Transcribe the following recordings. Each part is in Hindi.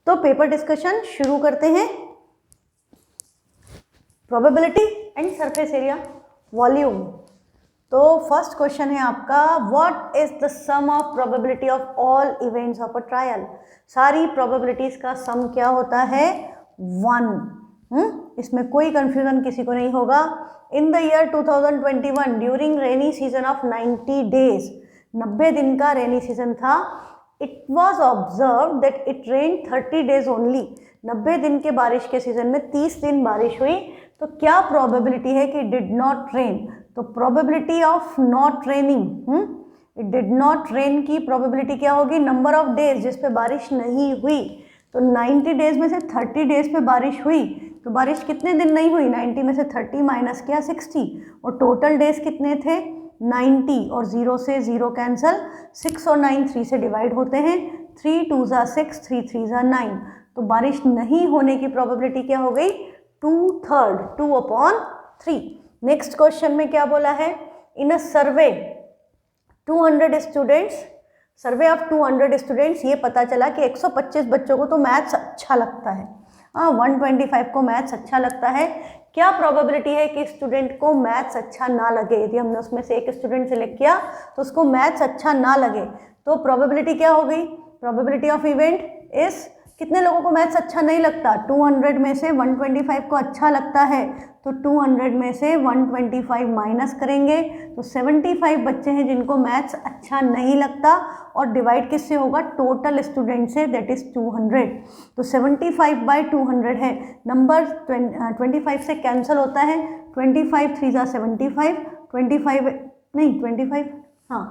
तो पेपर डिस्कशन शुरू करते हैं। Probability and surface area volume. तो फर्स्ट क्वेश्चन है आपका, what is the sum of probability of all events of a trial. सारी प्रोबेबिलिटीज का सम क्या होता है? 1। इसमें कोई कंफ्यूजन किसी को नहीं होगा। In the year 2021 during rainy season of 90 days, 90 दिन का रेनी सीजन था। It was observe that it rain 30 days only. 90 दिन के बारिश के सीजन में 30 दिन बारिश हुई। तो क्या प्रोबेबिलिटी है कि डिड नॉट रेन? तो probability of not raining, it did not rain की प्रोबेबिलिटी क्या होगी? नंबर ऑफ डेज जिस पे बारिश नहीं हुई। तो 90 डेज में से 30 डेज पे बारिश हुई, तो बारिश कितने दिन नहीं हुई? 90 में से 30 माइनस किया 60, और टोटल डेज कितने थे? 90, और 0 से 0 कैंसिल, 6 और 9 3 से डिवाइड होते हैं, 3 2 ज़ा 6, 3 3 ज़ा 9। तो बारिश नहीं होने की प्रोबेबिलिटी क्या हो गई? 2/3, 2/3। नेक्स्ट क्वेश्चन में क्या बोला है? In a survey 200 students, survey of 200 students, ये पता चला कि 125 बच्चों को तो मैथ्स अच्छा लगता है। 125 को मैथ्स अच्छा लगता है। क्या प्रोबेबिलिटी है कि स्टूडेंट को मैथ्स अच्छा ना लगे? यदि हमने उसमें से एक स्टूडेंट सेलेक्ट किया तो उसको मैथ्स अच्छा ना लगे, तो प्रोबेबिलिटी क्या हो गई? प्रोबेबिलिटी ऑफ इवेंट इस, कितने लोगों को मैथ्स अच्छा नहीं लगता? 200 में से 125 को अच्छा लगता है, तो 200 में से 125 माइनस करेंगे, तो 75 बच्चे हैं जिनको मैथ्स अच्छा नहीं लगता, और डिवाइड किससे होगा? टोटल स्टूडेंट से, दैट इज 200। तो 75/200 है। नंबर 25 से कैंसिल होता है, 25 3 ज़ा 75, 25 नहीं 25, हाँ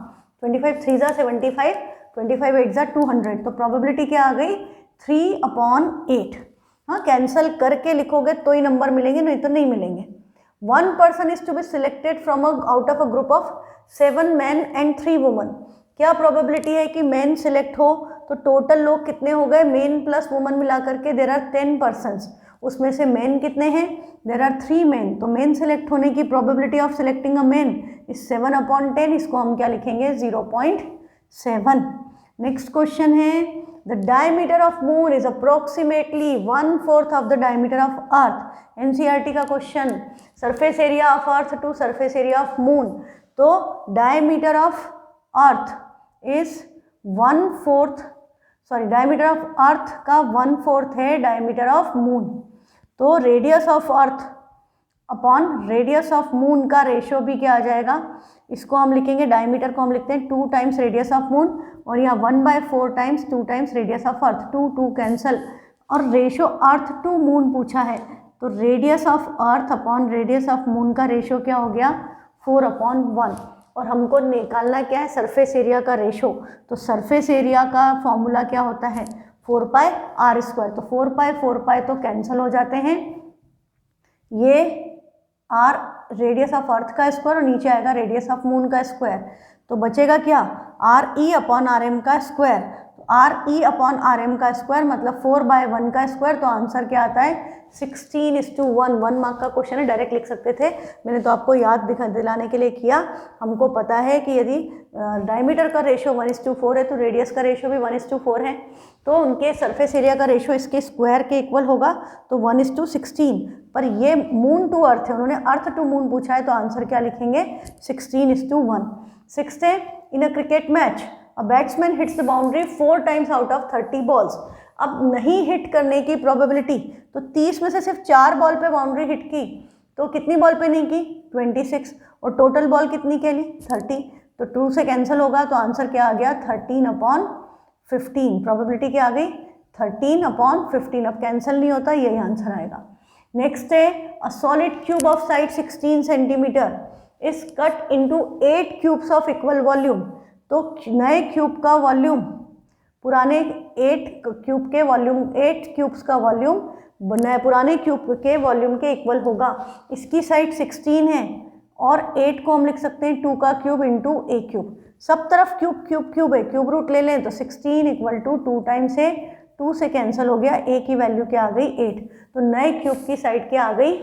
25 3 ज़ा 75, 25 8 ज़ा 200। तो प्रोबेबिलिटी क्या आ गई? 3/8। हाँ, कैंसिल करके लिखोगे तो ही नंबर मिलेंगे, नहीं तो नहीं मिलेंगे। 1 person is to be selected from out of a group of 7 man and 3 woman. क्या प्रोबेबिलिटी है कि मैन सिलेक्ट हो? तो टोटल लोग कितने हो गए? मेन प्लस वुमन मिला करके देर आर 10 पर्सन्स। उसमें से मेन कितने हैं? There are 3 men. तो मेन सिलेक्ट होने की probability of selecting a men is 7/10। इसको हम क्या लिखेंगे? 0.7। नेक्स्ट क्वेश्चन है, the diameter of moon is approximately 1/4 of the diameter of earth। NCERT का question, surface area of earth to surface area of moon। तो diameter of earth is 1/4, sorry diameter of earth का 1/4 है diameter of moon। तो radius of earth upon radius of moon का रेशियो भी क्या आ जाएगा? इसको हम लिखेंगे, डायमीटर को हम लिखते हैं 2 टाइम्स रेडियस ऑफ मून, और यहाँ 1/4 times 2 times radius of earth, 2 2 cancel, और रेशियो अर्थ टू मून पूछा है, तो radius of earth upon radius of moon का रेशियो क्या हो गया? 4/1। और हमको निकालना क्या है? सरफेस एरिया का रेशियो। तो सरफेस एरिया का फॉर्मूला क्या होता है? 4πr²। तो 4π तो कैंसिल हो जाते हैं, ये आर रेडियस ऑफ अर्थ का स्क्वायर और नीचे आएगा रेडियस ऑफ मून का स्क्वायर। तो बचेगा क्या? RE/RM का स्क्वायर। तो RE/RM का स्क्वायर मतलब 4/1 का स्क्वायर। तो आंसर क्या आता है? 16:1। 1 मार्क का क्वेश्चन है, डायरेक्ट लिख सकते थे, मैंने तो आपको याद दिलाने के लिए किया। हमको पता है कि यदि डायमीटर का रेशियो 1:4 है तो रेडियस का रेशियो भी 1:4 है, तो उनके सरफेस एरिया का रेशियो इसके स्क्वायर के इक्वल होगा, तो 1:16। पर ये मून टू अर्थ है, उन्होंने अर्थ टू मून पूछा है, तो आंसर क्या लिखेंगे? 16:1। 6 है, in a cricket match a batsman hits the boundary 4 times out of 30 balls. अब नहीं हिट करने की प्रोबेबिलिटी, तो 30 में से सिर्फ 4 बॉल पे बाउंड्री हिट की, तो कितनी बॉल पे नहीं की? 26, और टोटल बॉल कितनी के लिए? 30। तो 2 से कैंसिल होगा, तो आंसर क्या आ गया? 13/15। प्रोबेबिलिटी क्या आ गई? 13/15। अब कैंसिल नहीं होता, यही आंसर आएगा। नेक्स्ट है, a solid cube of side 16 centimetre is cut into 8 cubes of equal volume. तो नए क्यूब का वॉल्यूम पुराने 8 क्यूब के वॉल्यूम, 8 क्यूब्स का वॉल्यूम पुराने क्यूब के वॉल्यूम के इक्वल होगा। इसकी साइड 16 है, और 8 को हम लिख सकते हैं 2 का क्यूब इंटू a क्यूब। सब तरफ क्यूब क्यूब क्यूब है, क्यूब रूट ले लें तो 16 = 2 टाइम्स है, 2 से कैंसिल हो गया, a की वैल्यू क्या आ गई? 8। तो नए क्यूब की साइड क्या आ गई?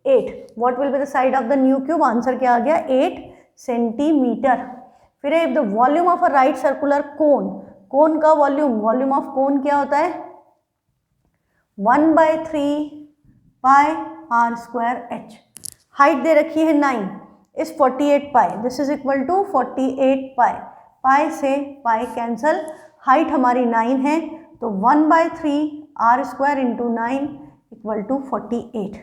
8। What will be the side of the new cube? Answer क्या आ गया? 8 सेंटीमीटर। फिर if the volume of a right circular cone, cone का वॉल्यूम ऑफ कोन क्या होता है? 1/3 pi r square h. Height दे रखी है 9 इस 48 pi, this is equal to 48 pi. Pi से पाई कैंसल, हाइट हमारी 9 है तो 1/3 r square into 9 equal to 48।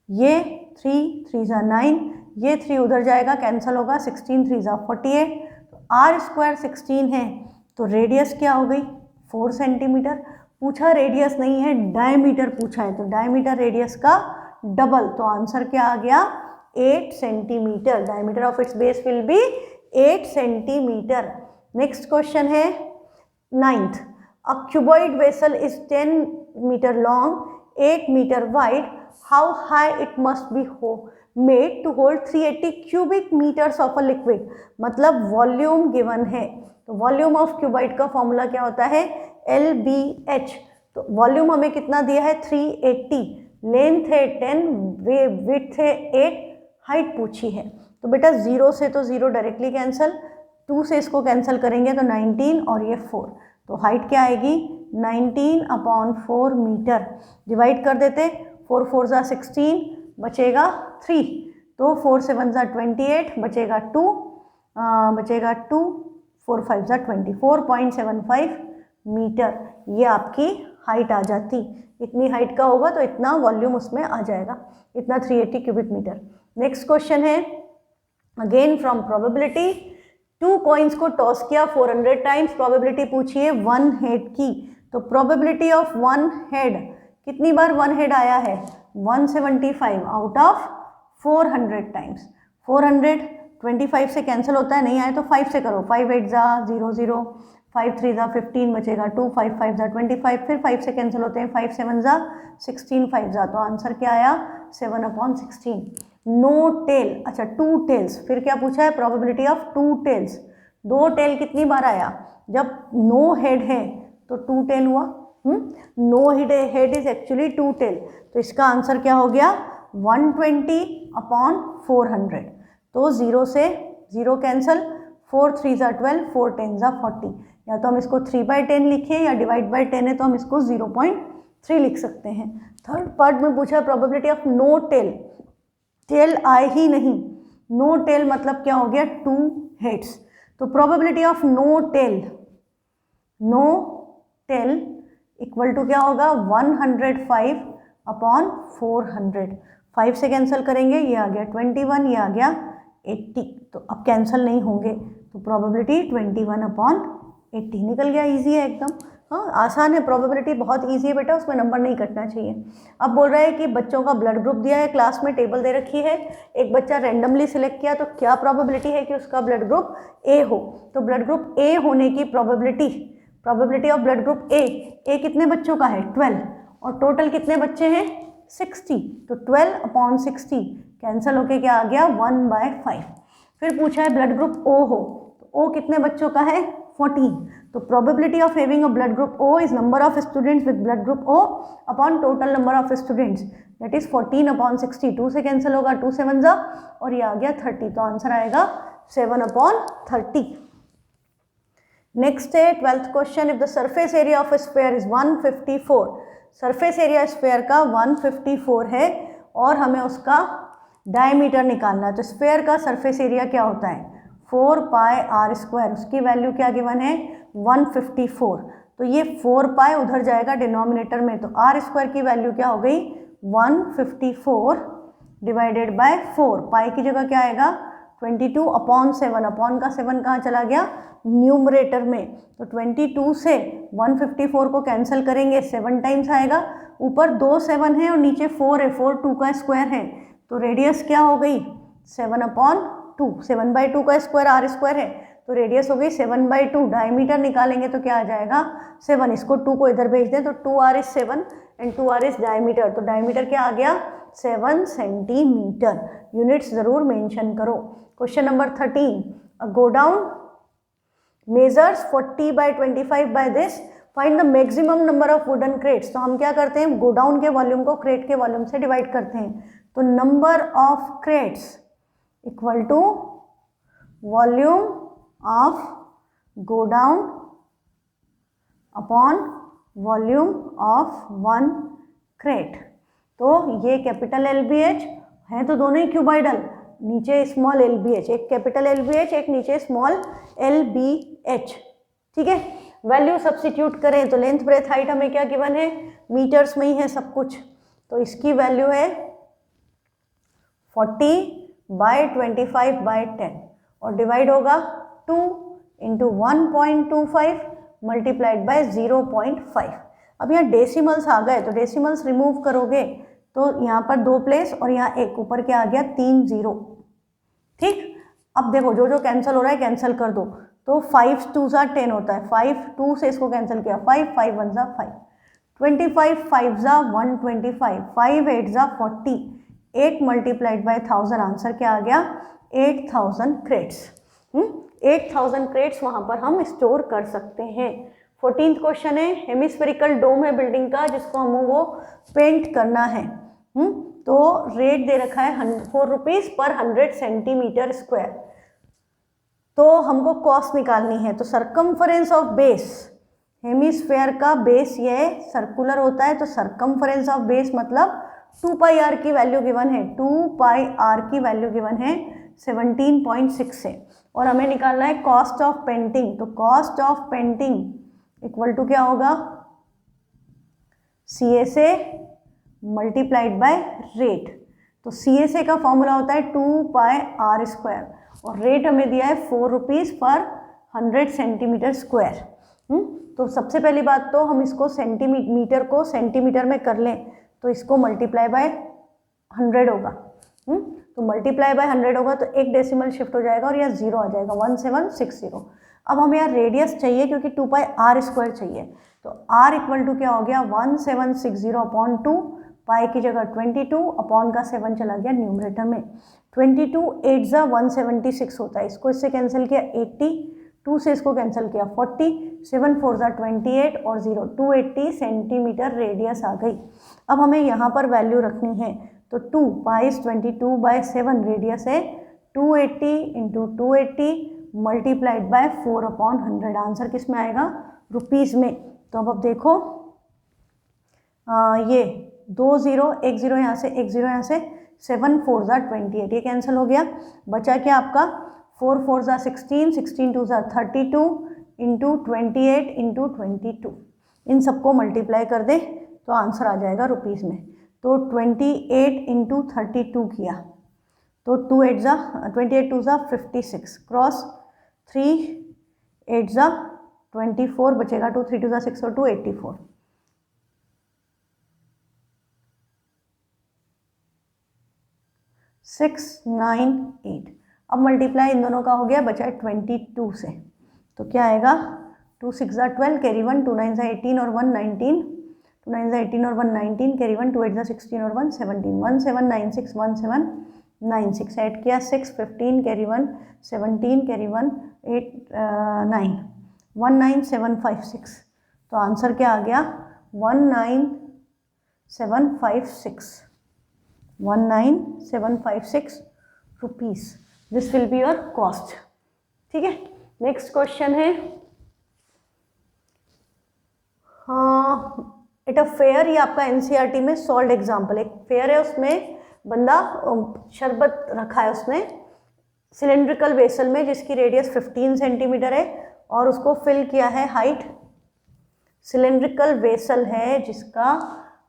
ये 3 × 9, ये 3 उधर जाएगा कैंसल होगा, 16 3 × 48। तो आर स्क्वायर 16 है तो रेडियस क्या हो गई 4 सेंटीमीटर। पूछा रेडियस नहीं है डायमीटर पूछा है, तो डायमीटर रेडियस का डबल, तो आंसर क्या आ गया 8 centimetre. Diameter of its base will be 8 centimetre. Next question है 9th। A cuboid vessel is 10 metre long, 8 metre wide, how high it must be made to hold 380 cubic metres of a liquid. मतलब वॉल्यूम गिवन है, तो वॉल्यूम ऑफ क्यूबॉइड का फॉर्मूला क्या होता है LBH। तो वॉल्यूम हमें कितना दिया है 380, लेंथ है 10, विड्थ है 8, हाइट पूछी है। तो बेटा 0 से तो 0 डायरेक्टली कैंसल, 2 से इसको कैंसिल करेंगे तो 19 और ये 4, तो हाइट क्या आएगी 19/4 मीटर। डिवाइड कर देते, 4 4 ज़ा 16 बचेगा 3, तो 4 7 ज़ा 28 बचेगा 2, 4 5 ज़ा 20, 4.75 मीटर। ये आपकी हाइट आ जाती। इतनी हाइट का होगा तो इतना वॉल्यूम उसमें आ जाएगा, इतना 380 क्यूबिक मीटर। नेक्स्ट क्वेश्चन है अगेन फ्रॉम प्रोबेबिलिटी। 2 कॉइन्स को टॉस किया 400 टाइम्स, प्रोबेबिलिटी पूछी है 1 हेड की। तो प्रोबेबिलिटी ऑफ 1 हेड, कितनी बार 1 हेड आया है 175 आउट ऑफ 400 टाइम्स। 400 25 से कैंसिल होता है, नहीं आए तो 5 से करो, 5 8 ज़ा 0 0, 5 3 ज़ा 15 बचेगा 2, 5 5 ज़ा 25, फिर 5 से कैंसिल होते हैं, 5 7 ज़ा 16, 5 ज़ा, तो आंसर क्या आया 7/16। नो टेल, अच्छा 2 टेल्स, फिर क्या पूछा है प्रोबेबिलिटी ऑफ 2 टेल्स। 2 टेल कितनी बार आया, जब नो हेड है तो 2 टेल हुआ। No head is actually 2 tail, तो इसका आंसर क्या हो गया 120/400। तो 0 से 0 कैंसल, 4 3 ज़ा 12, 4 10 ज़ा 40। या तो हम इसको 3/10 लिखें या डिवाइड बाई 10 है तो हम इसको 0.3 लिख सकते हैं। थर्ड पार्ट में पूछा probability of no tail, tail आए ही नहीं, नो टेल मतलब क्या हो गया 2 हेड्स। तो probability of no tail, no tail equal to क्या होगा 105/400। 5 से कैंसिल करेंगे, ये आ गया 21, ये आ गया 80, तो अब कैंसिल नहीं होंगे, तो प्रोबेबिलिटी 21/80 निकल गया। इजी है एकदम, हाँ आसान है, प्रोबेबिलिटी बहुत इजी है बेटा, उसमें नंबर नहीं कटना चाहिए। अब बोल रहा है कि बच्चों का ब्लड ग्रुप दिया है, क्लास में टेबल दे रखी है, एक बच्चा रैंडमली सिलेक्ट किया, तो क्या प्रोबेबिलिटी है कि उसका ब्लड ग्रुप ए हो। तो ब्लड ग्रुप ए होने की probability of blood group A कितने बच्चों का है 12, और टोटल कितने बच्चे हैं 60, तो 12/60 कैंसिल होके क्या आ गया 1/5। फिर पूछा है ब्लड ग्रुप ओ हो, तो ओ कितने बच्चों का है 14, तो probability of having a blood group O is number of students with blood group O upon total number of students, that is 14/60। 2 से कैंसिल होगा, 2 7 ज़ा, और ये आ गया 30, तो आंसर आएगा 7/30। नेक्स्ट है 12th question, if the surface area of sphere is 154, surface area sphere का 154 है और हमें उसका डायमीटर निकालना है। तो स्फीयर का सरफेस एरिया क्या होता है 4πr², उसकी वैल्यू क्या गिवन है 154, तो ये 4π उधर जाएगा डिनोमिनेटर में, तो r² की वैल्यू क्या हो गई 154 डिवाइडेड बाय 4, पाई की जगह क्या आएगा 22/7, अपॉन का 7 कहाँ चला गया न्यूमरेटर में, तो 22 से 154 को कैंसिल करेंगे 7 टाइम्स आएगा, ऊपर 2 7 है और नीचे 4 है, 4 2 का स्क्वायर है, तो रेडियस क्या हो गई 7/2, 7/2 का स्क्वायर r² है, तो रेडियस हो गई 7/2। डायमीटर निकालेंगे तो क्या आ जाएगा 7, इसको 2 को इधर भेज दें तो 2r is 7 and 2r is diameter, तो डायमीटर क्या आ गया 7 सेंटीमीटर। यूनिट्स जरूर मेंशन करो। Question number 13, a godown measures 40/25 by this, find the maximum number of wooden crates. तो हम क्या करते हैं गोडाउन के वॉल्यूम को क्रेट के वॉल्यूम से डिवाइड करते हैं, तो number of crates equal to volume of godown upon volume of 1 crate. तो ये कैपिटल LBH है, तो दोनों ही क्यूबॉइडल, नीचे स्मॉल LBH, एक कैपिटल LBH एक नीचे स्मॉल LBH, ठीक है। वैल्यू सब्स्टिट्यूट करें तो लेंथ ब्रेथ हाइट हमें क्या गिवन है, मीटर्स में ही है सब कुछ, तो इसकी वैल्यू है 40/25/10 और डिवाइड होगा 2 × 1.25 मल्टीप्लाइड बाय 0.5। अब यहाँ डेसिमल्स आ गए, तो डेसिमल्स रिमूव करोगे तो यहाँ पर 2 प्लेस और यहाँ एक, ऊपर क्या आ गया 3 0, ठीक। अब देखो जो जो कैंसिल हो रहा है कैंसिल कर दो, तो 5 2 ज़ा 10 होता है, 5 2 से इसको कैंसिल किया, 5 5 1 ज़ा 5, 25 5 ज़ा 125, 5 8 ज़ा 40, 8 मल्टीप्लाइड बाय 1000, आंसर क्या आ गया 8000 क्रेट्स। 8000 क्रेट्स वहाँ पर हम स्टोर कर सकते हैं। 14th क्वेश्चन है, हेमिस्फेरिकल डोम है बिल्डिंग का जिसको हमें वो पेंट करना है। तो रेट दे रखा है 4 रुपीज़ पर 100 सेंटीमीटर स्क्वायर। तो हमको कॉस्ट निकालनी है, तो सरकमफरेंस ऑफ बेस, हेमिस्फेयर का बेस ये सर्कुलर होता है, तो सरकमफरेंस ऑफ बेस मतलब 2πr की वैल्यू गिवन है, 2πr की वैल्यू गिवन है 17.6 से, और हमें निकालना है कॉस्ट ऑफ पेंटिंग। तो cost of painting equal to क्या होगा, CSA मल्टीप्लाइड बाय रेट। तो CSA का फॉर्मूला होता है 2πr² और रेट हमें दिया है 4 रुपीज़ पर 100 सेंटीमीटर स्क्वायर। तो सबसे पहली बात तो हम इसको सेंटीमीटर को सेंटीमीटर में कर लें, तो इसको मल्टीप्लाई बाय 100 होगा। तो मल्टीप्लाई बाय 100 होगा तो एक डेसिमल शिफ्ट हो जाएगा और यह 0 आ जाएगा, 1760। अब हमें यहाँ रेडियस चाहिए क्योंकि 2πr² चाहिए, तो r इक्वल टू क्या हो गया 1760/2, पाई की जगह 22, अपॉन का 7 चला गया न्यूमरेटर में। 22 8 ज़ा 176 होता है, इसको इससे कैंसिल किया 80, 2 से इसको कैंसिल किया 40, 7 4 ज़ा 28 और 0 280 सेंटीमीटर रेडियस आ गई। अब हमें यहाँ पर वैल्यू रखनी है, तो 2 पाई 22/7 रेडियस है, 280 × 280 मल्टीप्लाइड बाय 4/100, आंसर किस में आएगा रुपीज़ में। तो अब देखो ये 2 0 1 0 यहाँ से 1 0 यहाँ से, 7 4 ज़ा 28, ये कैंसिल हो गया, बचा क्या आपका 4 4 ज़ा 16, 16 2 ज़ा 32 × 28 × 22, इन सबको मल्टीप्लाई कर दे तो आंसर आ जाएगा रुपीज़ में। तो 28 × 32 किया तो 2 8 ज़ा 28 2 ज़ा 56, क्रॉस 3 8 ज़ा 24, बचेगा 2 3 2 ज़ा 6 और 2 84, 6 9 8। अब मल्टीप्लाई इन दोनों का हो गया, बचा है 22 से, तो क्या आएगा 2 6 ज़ा 12, कैरी 1, 2 9 ज़ा 18 और 1 19, 2 9 ज़ा 18 और 1 19, कैरी 1, 2 8 ज़ा 16 और 1 17, 1796 1796, ऐड किया 6 15, कैरी 1 17, कैरी 1 8 9 19756, तो आंसर क्या आ गया 19756, 19756 rupees. This will be your cost, ठीक है। नेक्स्ट क्वेश्चन है, एट अ फेयर, ये आपका NCERT में सॉल्व एग्जाम्पल, एक फेयर है उसमें बंदा शरबत रखा है उसने सिलेंड्रिकल वेसल में जिसकी रेडियस 15 सेंटीमीटर है और उसको फिल किया है, हाइट सिलेंड्रिकल वेसल है जिसका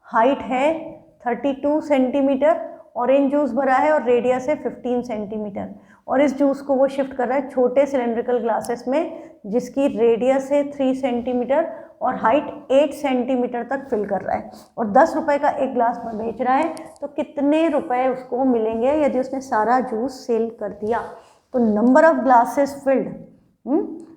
हाइट है 32 सेंटीमीटर, ऑरेंज जूस भरा है और रेडियस है 15 सेंटीमीटर, और इस जूस को वो शिफ्ट कर रहा है छोटे सिलेंड्रिकल ग्लासेस में जिसकी रेडियस है 3 सेंटीमीटर और हाइट 8 सेंटीमीटर तक फिल कर रहा है, और 10 रुपये का एक ग्लास बेच रहा है, तो कितने रुपए उसको मिलेंगे यदि उसने सारा जूस सेल कर दिया। तो number of glasses filled,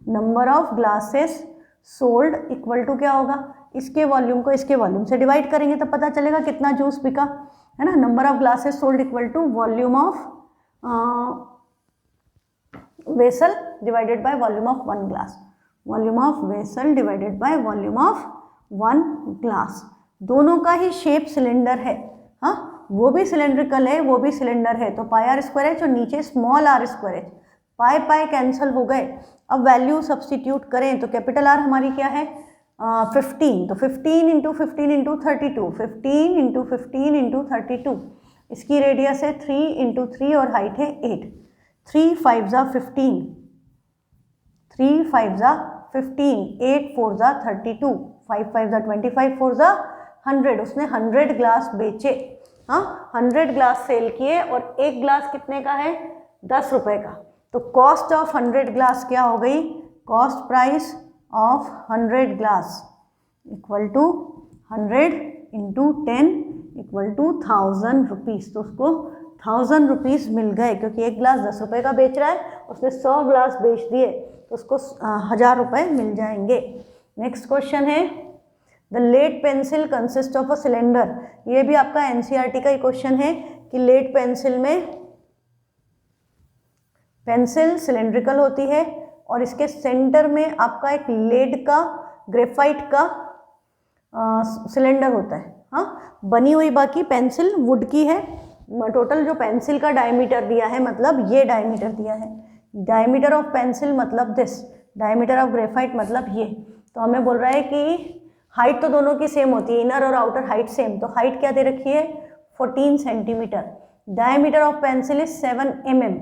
number of glasses sold equal to क्या होगा, इसके वॉल्यूम को इसके वॉल्यूम से डिवाइड करेंगे तब पता चलेगा कितना जूस बिका, है ना। Number of glasses sold equal to volume of vessel divided by volume of 1 glass, volume of vessel divided by volume of 1 glass. दोनों का ही शेप सिलेंडर है, हाँ, वो भी सिलेंड्रिकल है वो भी सिलेंडर है, तो पाई r स्क्वायर है, जो नीचे स्मॉल r स्क्वायर है, पाई पाई कैंसिल हो गए। अब वैल्यू सब्स्टिट्यूट करें तो कैपिटल R हमारी क्या है 15, तो 15 इंटू 15 इंटू 32, 15 इंटू 15 इंटू 32, इसकी रेडियस है 3 इंटू 3 और हाइट है 8, 3 5 ज़ा 15, 3 5 ज़ा 15, 8 4 ज़ा 32, 5 5 ज़ा 25, 4 ज़ा 100। उसने 100 ग्लास बेचे, हाँ 100 ग्लास सेल किए और एक ग्लास कितने का है, 10 रुपये का। तो कॉस्ट ऑफ 100 ग्लास क्या हो गई, cost price of 100 glass equal to 100 into 10 equal to 1000 rupees. तो उसको 1000 रुपीज़ मिल गए, क्योंकि एक ग्लास 10 रुपये का बेच रहा है, उसने 100 ग्लास बेच दिए तो उसको 1000 रुपये मिल जाएंगे। नेक्स्ट क्वेश्चन है, the lead pencil consist of a cylinder. ये भी आपका एनसीईआरटी का ही क्वेश्चन है कि लेड पेंसिल में पेंसिल सिलेंड्रिकल होती है और इसके सेंटर में आपका एक लेड का ग्रेफाइट का सिलेंडर होता है, हाँ बनी हुई। बाकी पेंसिल वुड की है। टोटल जो पेंसिल का डायमीटर दिया है, मतलब ये डायमीटर दिया है, डायमीटर ऑफ पेंसिल मतलब दिस, डायमीटर ऑफ ग्रेफाइट मतलब ये। तो हमें बोल रहा है कि हाइट तो दोनों की सेम होती है, इनर और आउटर हाइट सेम, तो हाइट क्या दे रखी है 14 centimetre. Diameter of pencil is 7 mm।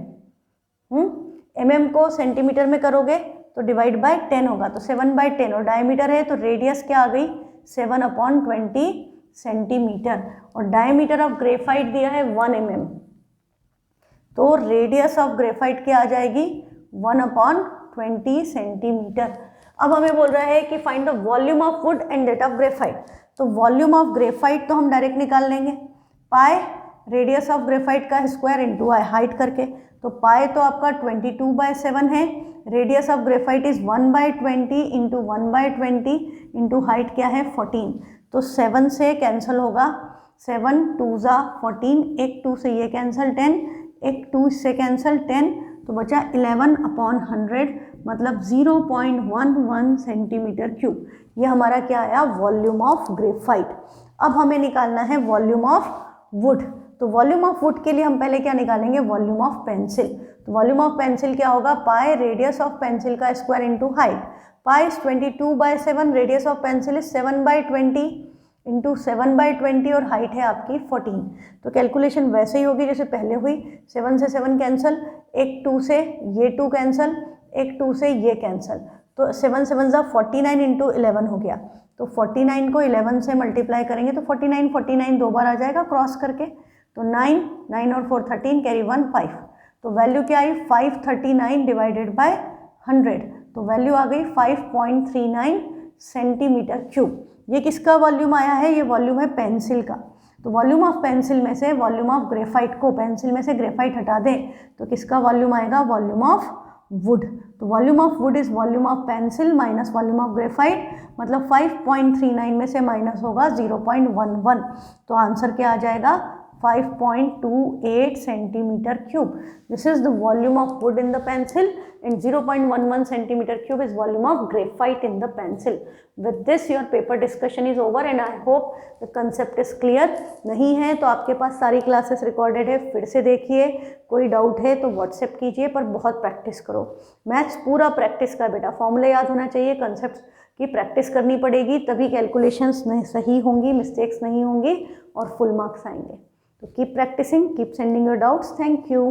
mm को सेंटीमीटर में करोगे तो डिवाइड बाय 10 होगा, तो 7/10, और डायमीटर है तो रेडियस क्या आ गई 7/20 सेंटीमीटर, और डायमीटर ऑफ ग्रेफाइट दिया है 1 mm, तो रेडियस ऑफ ग्रेफाइट क्या आ जाएगी 1/20 सेंटीमीटर। अब हमें बोल रहा है कि find the volume of would and that of graphite. तो वॉल्यूम ऑफ ग्रेफाइट तो हम डायरेक्ट निकाल लेंगे, पाई रेडियस ऑफ ग्रेफाइट का स्क्वायर इंटू हाइट करके। तो पाई तो आपका 22/7 है, radius of graphite is 1/20 into 1/20 into height क्या है 14, तो 7 से कैंसिल होगा, 7 2 ज़ा 14, एक 2 से ये कैंसिल 10, एक 2 से कैंसिल 10, तो बचा 11/100, मतलब 0.11 सेंटीमीटर क्यूब। ये हमारा क्या आया वॉल्यूम ऑफ ग्रेफाइट। अब हमें निकालना है वॉल्यूम ऑफ वुड। तो वॉल्यूम ऑफ वुड के लिए हम पहले क्या निकालेंगे, वॉल्यूम ऑफ पेंसिल। तो वॉल्यूम ऑफ पेंसिल क्या होगा, पाई रेडियस ऑफ पेंसिल का square into height. Pi is 22/7, radius of pencil is 7/20 into 7/20 और हाइट है आपकी 14। तो कैलकुलेशन वैसे ही होगी जैसे पहले हुई, 7 से 7 कैंसिल, एक 2 से ये 2 कैंसिल, एक 2 से ये कैंसिल, तो 7 7 ज़ा 49 इंटू 11 हो गया। तो 49 को 11 से मल्टीप्लाई करेंगे तो 49 49 दो बार आ जाएगा क्रॉस करके, तो 9 9 और 4 13, कैरी 1 5, तो वैल्यू क्या आई 539 डिवाइडेड बाय 100, तो वैल्यू आ गई 5.39 सेंटीमीटर क्यूब। ये किसका वॉल्यूम आया है, ये वॉल्यूम है पेंसिल का। तो वॉल्यूम ऑफ पेंसिल में से वॉल्यूम ऑफ ग्रेफाइट को, पेंसिल में से ग्रेफाइट हटा दें तो किसका वॉल्यूम आएगा, वॉल्यूम ऑफ वुड। तो volume of would is volume of pencil minus volume of graphite, मतलब 5.39 में से माइनस होगा 0.11, तो आंसर क्या आ जाएगा 5.28 centimeter cube. This is the volume of wood in the pencil and 0.11 centimeter cube is volume of graphite in the pencil. With this your paper discussion is over and I hope the concept is clear. नहीं है तो आपके पास सारी क्लासेस रिकॉर्डेड है, फिर से देखिए, कोई डाउट है तो व्हाट्सएप कीजिए, पर बहुत प्रैक्टिस करो। मैथ्स पूरा प्रैक्टिस का बेटा, फॉर्मूले याद होना चाहिए, कंसेप्ट की प्रैक्टिस करनी पड़ेगी, तभी कैलकुलेशंस सही होंगी, मिस्टेक्स नहीं होंगी और फुल मार्क्स आएंगे। So keep practicing, keep sending your doubts. Thank you.